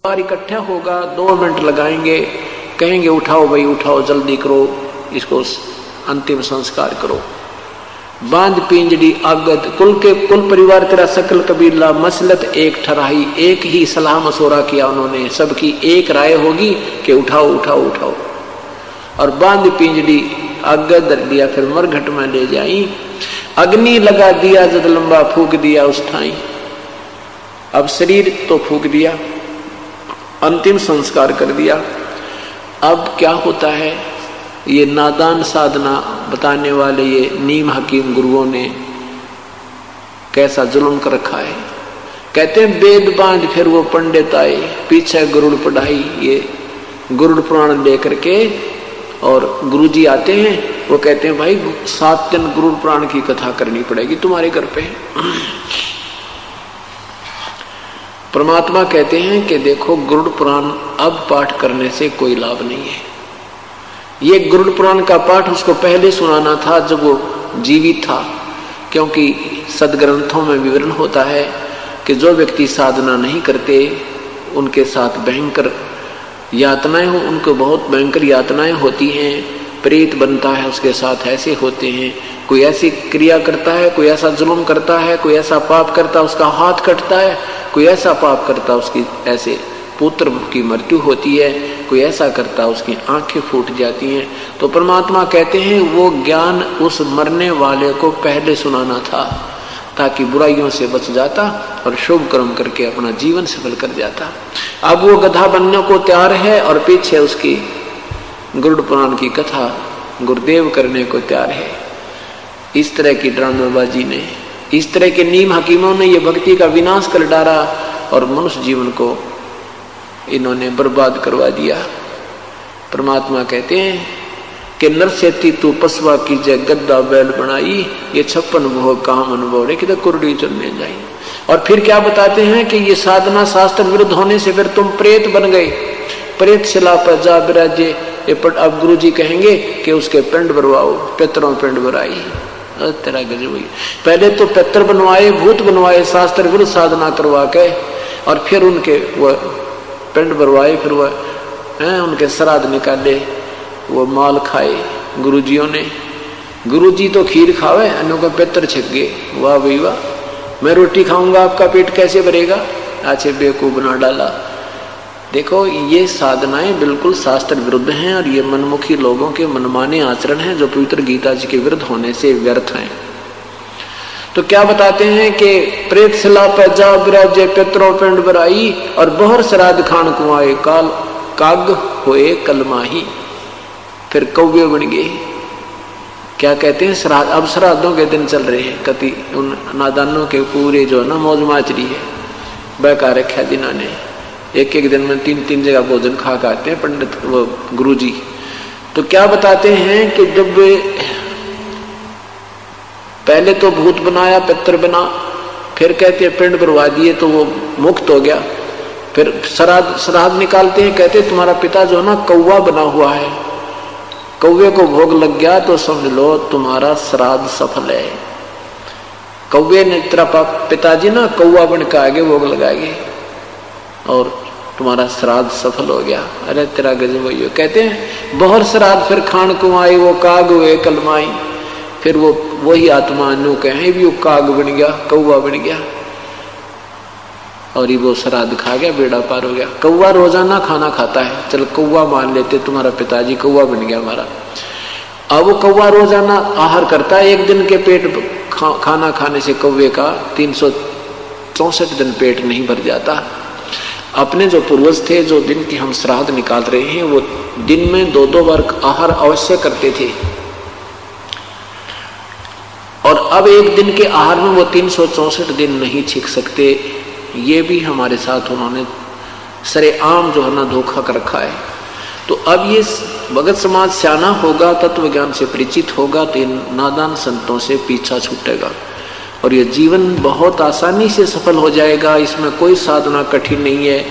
बार इकट्ठा होगा, 2 मिनट लगाएंगे, कहेंगे उठाओ भाई उठाओ, जल्दी करो, इसको अंतिम संस्कार करो। बांध पिंजड़ी आगत कुल परिवार तेरा सकल कबीला मसलत एक ठराई, एक ही सलाह मशोरा किया उन्होंने, सबकी एक राय होगी कि उठाओ उठाओ उठाओ। और बांध पिंजड़ी आगत धर दिया, फिर मरघट में ले जाई, अग्नि लगा दिया जद लंबा फूक दिया उस ठाई। अब शरीर तो फूक दिया, अंतिम संस्कार कर दिया। अब क्या होता है, ये नादान साधना बताने वाले ये नीम हकीम गुरुओं ने कैसा जुल्म कर रखा है। कहते हैं वेद बांध फिर वो पंडित आए, पीछे गरुड़ पढ़ाई, ये गरुड़ पुराण लेकर के, और गुरुजी आते हैं, वो कहते हैं भाई 7 दिन गरुड़ पुराण की कथा करनी पड़ेगी तुम्हारे घर पे। परमात्मा कहते हैं कि देखो गरुड़ पुराण अब पाठ करने से कोई लाभ नहीं है। ये गरुड़ पुराण का पाठ उसको पहले सुनाना था जब वो जीवित था, क्योंकि सदग्रंथों में विवरण होता है कि जो व्यक्ति साधना नहीं करते उनके साथ भयंकर यातनाएं हो, उनको बहुत भयंकर यातनाएं होती हैं, प्रेत बनता है उसके साथ, ऐसे होते हैं। कोई ऐसी क्रिया करता है, कोई ऐसा जुल्म करता है, कोई ऐसा पाप करता है उसका हाथ कटता है, कोई ऐसा पाप करता उसकी ऐसे पुत्र की मृत्यु होती है, कोई ऐसा करता उसकी आंखें फूट जाती हैं। तो परमात्मा कहते हैं वो ज्ञान उस मरने वाले को पहले सुनाना था, ताकि बुराइयों से बच जाता और शुभ कर्म करके अपना जीवन सफल कर जाता। अब वो गधा बनने को तैयार है और पीछे उसकी गरुड़ पुराण की कथा गुरुदेव करने को तैयार है। इस तरह की ड्रामेबाजी ने, इस तरह के नीम हकीमों ने ये भक्ति का विनाश कर डाला और मनुष्य जीवन को इन्होंने बर्बाद करवा दिया। परमात्मा कहते हैं कि नरसेती तू पसवा कीजे गद्दा बैल बनाई, ये 56 भोग काम अनुभव रे कि कुरडी चुनने जाई। और फिर क्या बताते हैं कि ये साधना शास्त्र विरुद्ध होने से फिर तुम प्रेत बन गए, प्रेत शिला पर जा विराजे। ये अब गुरु जी कहेंगे कि उसके पिंड भरवाओ, पितरों पिंड भराई। तेरा गजब हुई, पहले तो पितर बनवाए, भूत बनवाए, शास्त्र विरुद्ध साधना करवा के, और फिर उनके वह पिंड भरवाए, फिर वह उनके श्राद्ध निकाले, वो माल खाए गुरुजियों ने। गुरुजी तो खीर खावे, अन्यों का पितर छिक गए। वाह भाई वाह, मैं रोटी खाऊंगा आपका पेट कैसे भरेगा, अच्छे बेवकूफ बना डाला। देखो ये साधनाएं बिल्कुल शास्त्र विरुद्ध हैं और ये मनमुखी लोगों के मनमाने आचरण हैं जो पवित्र गीता जी के विरुद्ध होने से व्यर्थ हैं। तो क्या बताते हैं कि प्रेत शिला पर जा विराजे पितरों पिंड भराई, और बहर श्राद्ध खान कुआए काल काग होए कलमाही। फिर कौवे बन गए। क्या कहते हैं श्राद्ध, अब श्राद्धों के दिन चल रहे हैं, कति उन नादानों के पूरे जो है ना मौज माचरी है, बहका रखा जिन्होंने, एक एक दिन में 3-3 जगह भोजन खा के आते हैं पंडित वो गुरु जी। तो क्या बताते हैं कि जब पहले तो भूत बनाया, पितर बना, फिर कहते हैं पिंड भरवा दिए तो वो मुक्त हो गया। फिर श्राद्ध निकालते हैं, कहते तुम्हारा पिता जो है ना कौवा बना हुआ है, कौवे को भोग लग गया तो समझ लो तुम्हारा श्राद्ध सफल है। कौवे ने तेरा पिताजी ना कौवा बन के आगे भोग लगाएंगे और तुम्हारा श्राद्ध सफल हो गया। अरे तेरा गजब वही। कहते हैं बहुत श्राद्ध फिर खान कुआई, वो काग हुए कलमाई। फिर वो वही आत्मा अनु कहें भी वो काग बन गया, कौवा बन गया, और ये वो श्राद्ध खा गया, बेड़ा पार हो गया। कौवा रोजाना खाना खाता है, चल कौवा मान लेते तुम्हारा पिताजी कौवा बन गया हमारा। अब वो कौवा रोजाना आहार करता है, एक दिन के पेट खाना खाने से कौवे का 364 दिन पेट नहीं भर जाता। अपने जो पूर्वज थे, जो दिन की हम श्राद्ध निकाल रहे हैं, वो दिन में 2-2 बार आहार अवश्य करते थे, और अब एक दिन के आहार में वो 364 दिन नहीं छिक सकते। ये भी हमारे साथ उन्होंने सरेआम जो है ना धोखा कर रखा है। तो अब ये भगत समाज सियाना होगा, तत्व ज्ञान से परिचित होगा, तो इन नादान संतों से पीछा छूटेगा और ये जीवन बहुत आसानी से सफल हो जाएगा। इसमें कोई साधना कठिन नहीं है,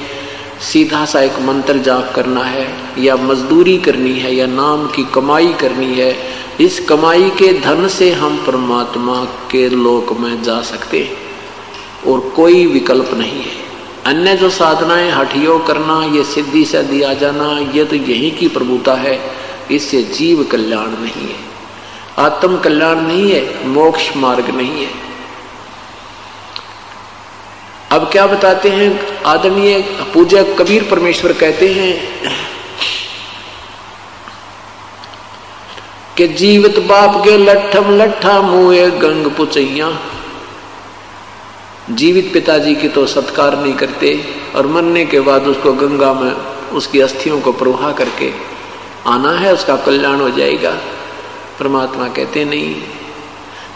सीधा सा एक मंत्र जाप करना है, या मजदूरी करनी है, या नाम की कमाई करनी है। इस कमाई के धन से हम परमात्मा के लोक में जा सकते हैं और कोई विकल्प नहीं है। अन्य जो साधनाएं हठयोग करना, ये सिद्धि से दिया जाना, ये तो यही की प्रभुता है। इससे जीव कल्याण नहीं है, आत्म कल्याण नहीं है, मोक्ष मार्ग नहीं है। अब क्या बताते हैं आदरणीय पूज्य कबीर परमेश्वर कहते हैं कि जीवित बाप के लट्ठम लट्ठा मुए गंग पुचैया। जीवित पिताजी की तो सत्कार नहीं करते और मरने के बाद उसको गंगा में उसकी अस्थियों को प्रवाह करके आना है, उसका कल्याण हो जाएगा। परमात्मा कहते नहीं,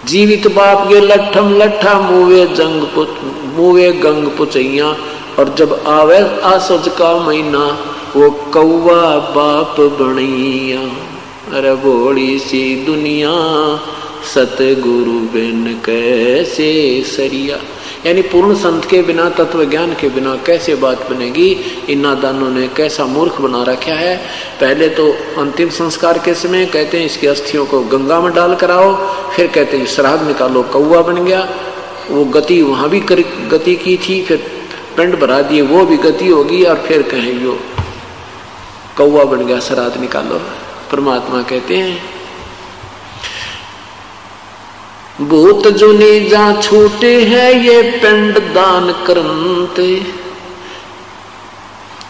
जीवित बाप के लट्ठम लट्ठा मुवे गंग पुचैया। और जब आवे आसज का महीना वो कौवा बाप बनैया। अरे बोली सी दुनिया सतगुरु बिन कैसे सरिया। यानी पूर्ण संत के बिना, तत्व ज्ञान के बिना कैसे बात बनेगी। इन नादानों ने कैसा मूर्ख बना रखा है। पहले तो अंतिम संस्कार के समय कहते हैं इसकी अस्थियों को गंगा में डाल कर आओ, फिर कहते हैं श्राद्ध निकालो, कौवा बन गया। वो गति वहां भी गति की थी, फिर पिंड भरा दिए, वो भी गति होगी, और फिर कहें जो कौवा बन गया, श्राद्ध निकालो। परमात्मा कहते हैं भूत जुनी जा छूटे हैं ये पिंड दान करते।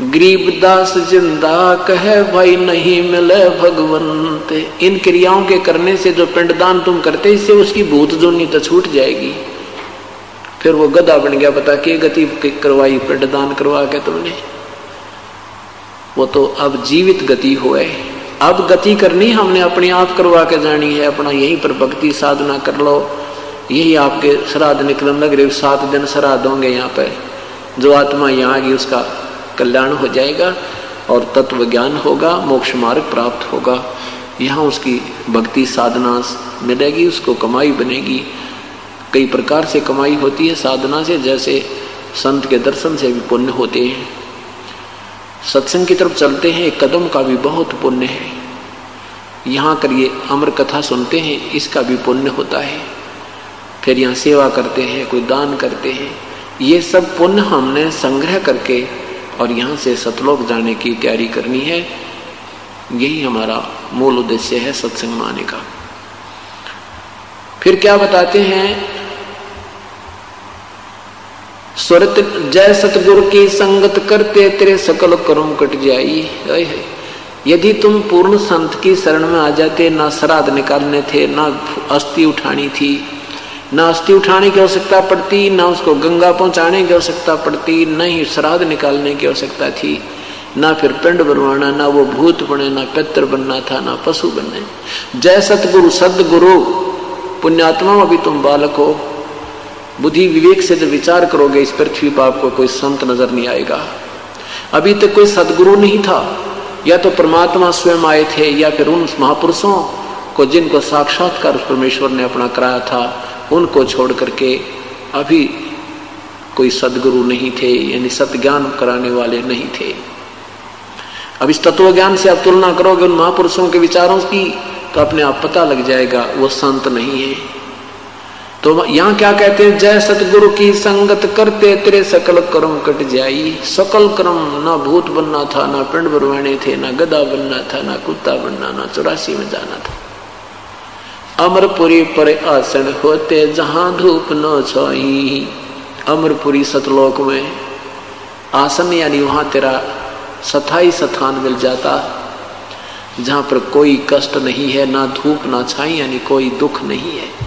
गरीब दास जिंदा कहे भाई नहीं मिले भगवंते। इन क्रियाओं के करने से जो पिंडदान तुम करते, इससे उसकी भूत जुनी तो छूट जाएगी। फिर वो गधा बन गया, बता के गति करवाई पिंडदान करवा के तुमने। वो तो अब जीवित गति हुए। अब गति करनी हमने अपने आप करवा के जानी है। अपना यहीं पर भक्ति साधना कर लो। यही आपके श्राद्ध निकलन लग रहे, 7 दिन श्राद्ध होंगे यहाँ पे। जो आत्मा यहाँ की उसका कल्याण हो जाएगा और तत्व ज्ञान होगा, मोक्ष मार्ग प्राप्त होगा। यहाँ उसकी भक्ति साधना मिलेगी, उसको कमाई बनेगी। कई प्रकार से कमाई होती है साधना से, जैसे संत के दर्शन से भी पुण्य होते हैं। सत्संग की तरफ चलते हैं, एक कदम का भी बहुत पुण्य है। यहाँ करिए अमर कथा सुनते हैं, इसका भी पुण्य होता है। फिर यहाँ सेवा करते हैं, कोई दान करते हैं, ये सब पुण्य हमने संग्रह करके और यहाँ से सतलोक जाने की तैयारी करनी है। यही हमारा मूल उद्देश्य है सत्संग में आने का। फिर क्या बताते हैं, स्वरत जय सतगुरु की संगत करते तेरे सकल कर्म कट जाई। यदि तुम पूर्ण संत की शरण में आ जाते, ना श्राद्ध निकालने थे, ना अस्थि उठानी थी, ना अस्थि उठाने की आवश्यकता पड़ती, ना उसको गंगा पहुंचाने की आवश्यकता पड़ती, न ही श्राद्ध निकालने की आवश्यकता थी, ना फिर पिंड बनवाना, ना वो भूत बने, ना पितर बनना था, ना पशु बनने। जय सतगुरु सदगुरु। पुण्यात्मा अभी तुम बालक हो, बुद्धि विवेक से जब विचार करोगे इस पृथ्वी पर आपको कोई संत नजर नहीं आएगा। अभी तक कोई सदगुरु नहीं था, या तो परमात्मा स्वयं आए थे, या फिर उन महापुरुषों को जिनको साक्षात्कार परमेश्वर ने अपना कराया था, उनको छोड़ करके अभी कोई सदगुरु नहीं थे, यानी सत्य ज्ञान कराने वाले नहीं थे। अब इस तत्व ज्ञान से आप तुलना करोगे उन महापुरुषों के विचारों की, तो अपने आप पता लग जाएगा वो संत नहीं है। तो यहाँ क्या कहते हैं, जय सतगुरु की संगत करते तेरे सकल कर्म कट जाई। सकल कर्म, ना भूत बनना था, ना पिंड भरवाने थे, ना गधा बनना था, ना कुत्ता बनना, ना 84 में जाना था। अमरपुरी पर आसन होते जहां धूप न छाई। अमरपुरी सतलोक में आसन, यानी वहां तेरा स्थाई स्थान मिल जाता, जहां पर कोई कष्ट नहीं है, ना धूप ना छाई, यानी कोई दुख नहीं है।